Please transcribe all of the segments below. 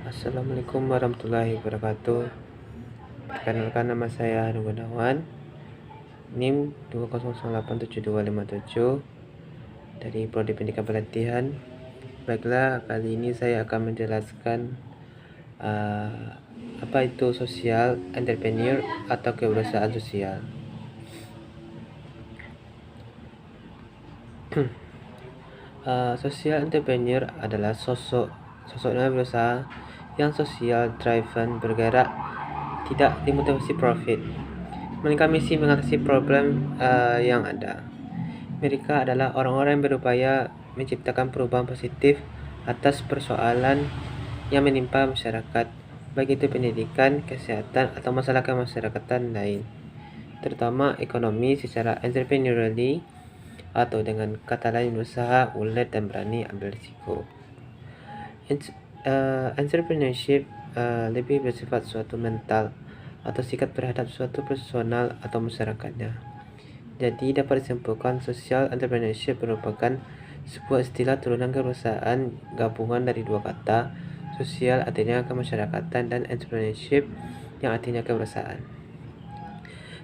Assalamualaikum warahmatullahi wabarakatuh. Perkenalkan, nama saya Hanung Gunawan, NIM 2008727 dari Prodi Pendidikan Pelatihan. Baiklah, kali ini saya akan menjelaskan apa itu social entrepreneur atau kewirausahaan sosial. Social entrepreneur adalah sosoknya berusaha yang social driven, bergerak tidak dimotivasi profit, melainkan misi mengatasi problem yang ada. Mereka adalah orang-orang yang berupaya menciptakan perubahan positif atas persoalan yang menimpa masyarakat, baik itu pendidikan, kesehatan, atau masalah kemasyarakatan lain, terutama ekonomi secara entrepreneurially, atau dengan kata lain berusaha, ulet, dan berani ambil risiko. Entrepreneurship lebih bersifat suatu mental atau sikap terhadap suatu personal atau masyarakatnya. Jadi dapat disimpulkan social entrepreneurship merupakan sebuah istilah turunan kewirausahaan gabungan dari dua kata, sosial artinya kemasyarakatan dan entrepreneurship yang artinya kewirausahaan.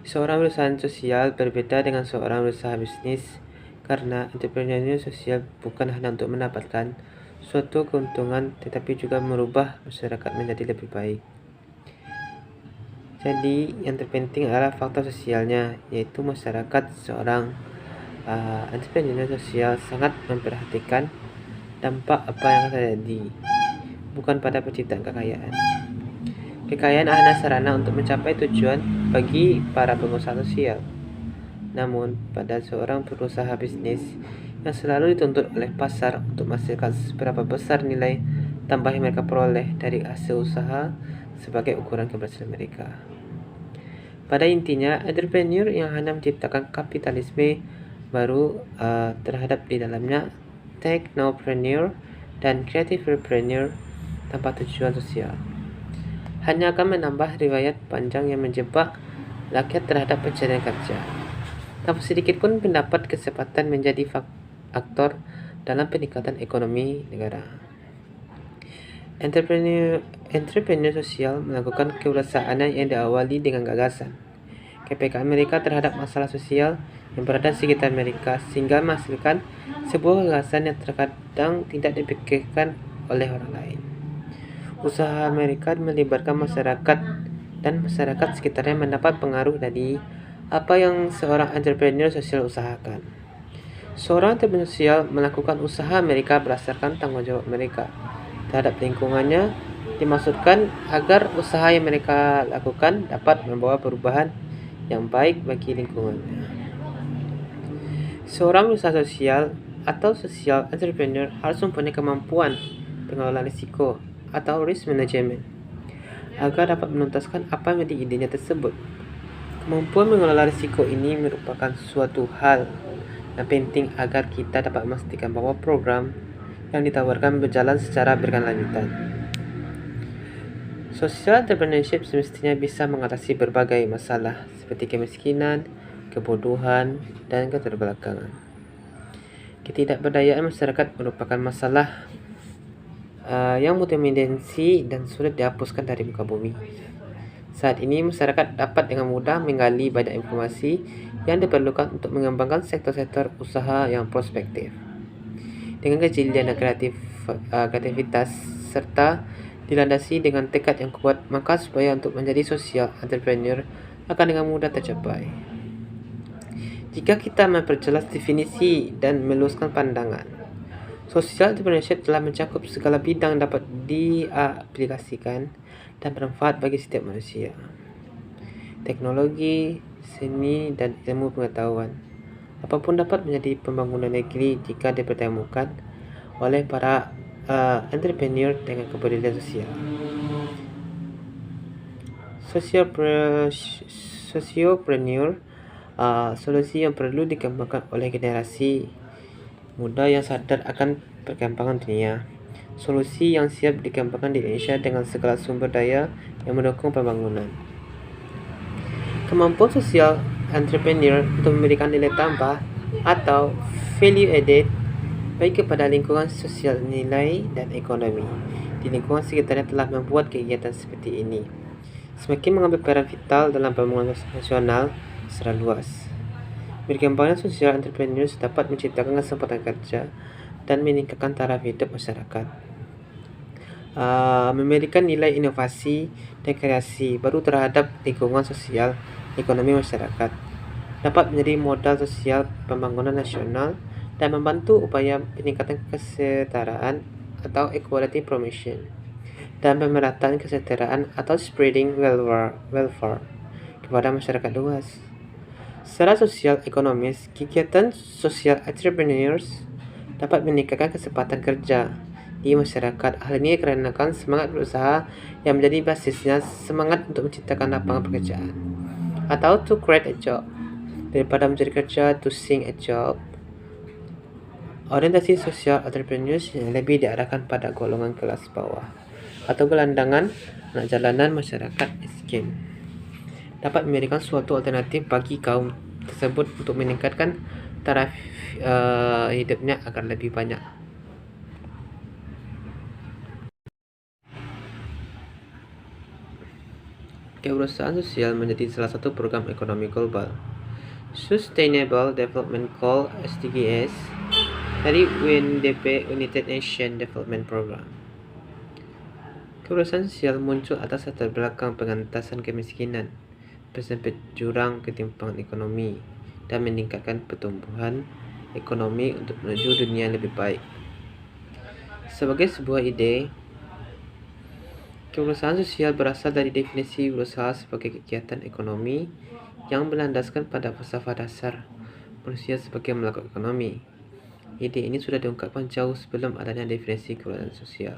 Seorang perusahaan sosial berbeda dengan seorang berusaha bisnis karena entrepreneur sosial bukan hanya untuk mendapatkan suatu keuntungan tetapi juga merubah masyarakat menjadi lebih baik. Jadi yang terpenting adalah faktor sosialnya, yaitu masyarakat. Seorang entrepreneur sosial sangat memperhatikan dampak apa yang terjadi, bukan pada penciptaan kekayaan. Kekayaan hanya sarana untuk mencapai tujuan bagi para pengusaha sosial. Namun, pada seorang pengusaha bisnis yang selalu dituntut oleh pasar untuk menghasilkan seberapa besar nilai tambah yang mereka peroleh dari hasil usaha sebagai ukuran keberhasilan mereka. Pada intinya, entrepreneur yang hanya menciptakan kapitalisme baru terhadap di dalamnya technopreneur dan creativepreneur tanpa tujuan sosial hanya akan menambah riwayat panjang yang menjebak rakyat terhadap pencarian kerja, tanpa sedikit pun mendapat kesempatan menjadi aktor dalam peningkatan ekonomi negara. Entrepreneur sosial melakukan kewirausahaan yang diawali dengan gagasan, kepekaan mereka terhadap masalah sosial yang berada di sekitar mereka, sehingga menghasilkan sebuah gagasan yang terkadang tidak dipikirkan oleh orang lain. Usaha mereka melibatkan masyarakat, dan masyarakat sekitarnya mendapat pengaruh dari apa yang seorang entrepreneur sosial usahakan. Seorang entrepreneur sosial melakukan usaha mereka berdasarkan tanggung jawab mereka terhadap lingkungannya, dimaksudkan agar usaha yang mereka lakukan dapat membawa perubahan yang baik bagi lingkungannya. Seorang usaha sosial atau social entrepreneur harus mempunyai kemampuan pengelolaan risiko atau risk management agar dapat menuntaskan apa yang menjadi idenya tersebut. Kemampuan mengelola risiko ini merupakan suatu hal yang penting agar kita dapat memastikan bahwa program yang ditawarkan berjalan secara berkelanjutan. Social entrepreneurship semestinya bisa mengatasi berbagai masalah seperti kemiskinan, kebodohan, dan keterbelakangan. Ketidakberdayaan masyarakat merupakan masalah yang multidimensi dan sulit dihapuskan dari muka bumi. Saat ini masyarakat dapat dengan mudah menggali banyak informasi yang diperlukan untuk mengembangkan sektor-sektor usaha yang prospektif. Dengan kejelian dan kreativitas serta dilandasi dengan tekad yang kuat, maka supaya untuk menjadi social entrepreneur akan dengan mudah tercapai. Jika kita memperjelas definisi dan meluaskan pandangan, social entrepreneurship telah mencakup segala bidang dapat diaplikasikan dan bermanfaat bagi setiap manusia. Teknologi, seni, dan ilmu pengetahuan, apapun dapat menjadi pembangunan negeri jika dipertemukan oleh para entrepreneur dengan kepedulian sosial. Sociopreneur solusi yang perlu dikembangkan oleh generasi muda yang sadar akan perkembangan dunia. Solusi yang siap dikembangkan di Indonesia dengan segala sumber daya yang mendukung pembangunan. Kemampuan sosial entrepreneur untuk memberikan nilai tambah atau value added baik kepada lingkungan sosial nilai dan ekonomi. Di lingkungan sekitarnya telah membuat kegiatan seperti ini semakin mengambil peran vital dalam pembangunan nasional secara luas. Berkembangnya sosial entrepreneurs dapat menciptakan kesempatan kerja dan meningkatkan taraf hidup masyarakat. Memberikan nilai inovasi dan kreasi baru terhadap lingkungan sosial ekonomi masyarakat, dapat menjadi modal sosial pembangunan nasional dan membantu upaya peningkatan kesetaraan atau equality promotion dan pemerataan kesejahteraan atau spreading welfare kepada masyarakat luas. Secara sosial ekonomis, kegiatan social entrepreneurs dapat meningkatkan kesempatan kerja di masyarakat. Hal ini dikarenakan semangat berusaha yang menjadi basisnya semangat untuk menciptakan lapangan pekerjaan atau to create a job daripada mencari kerja to sing a job. Orientasi sosial entrepreneurs yang lebih diarahkan pada golongan kelas bawah atau gelandangan anak jalanan masyarakat miskin dapat memberikan suatu alternatif bagi kaum tersebut untuk meningkatkan taraf hidupnya agar lebih banyak. Kewirausahaan sosial menjadi salah satu program ekonomi global. Sustainable Development Goal (SDGs) dari UNDP United Nations Development Program. Kewirausahaan sosial muncul atas latar belakang pengentasan kemiskinan, bersempit jurang ketimpangan ekonomi, dan meningkatkan pertumbuhan ekonomi untuk menuju dunia yang lebih baik. Sebagai sebuah ide, kewirausahaan sosial berasal dari definisi berusaha sebagai kegiatan ekonomi yang berlandaskan pada falsafah dasar manusia sebagai makhluk ekonomi. Ide ini sudah diungkapkan jauh sebelum adanya definisi kewirausahaan sosial.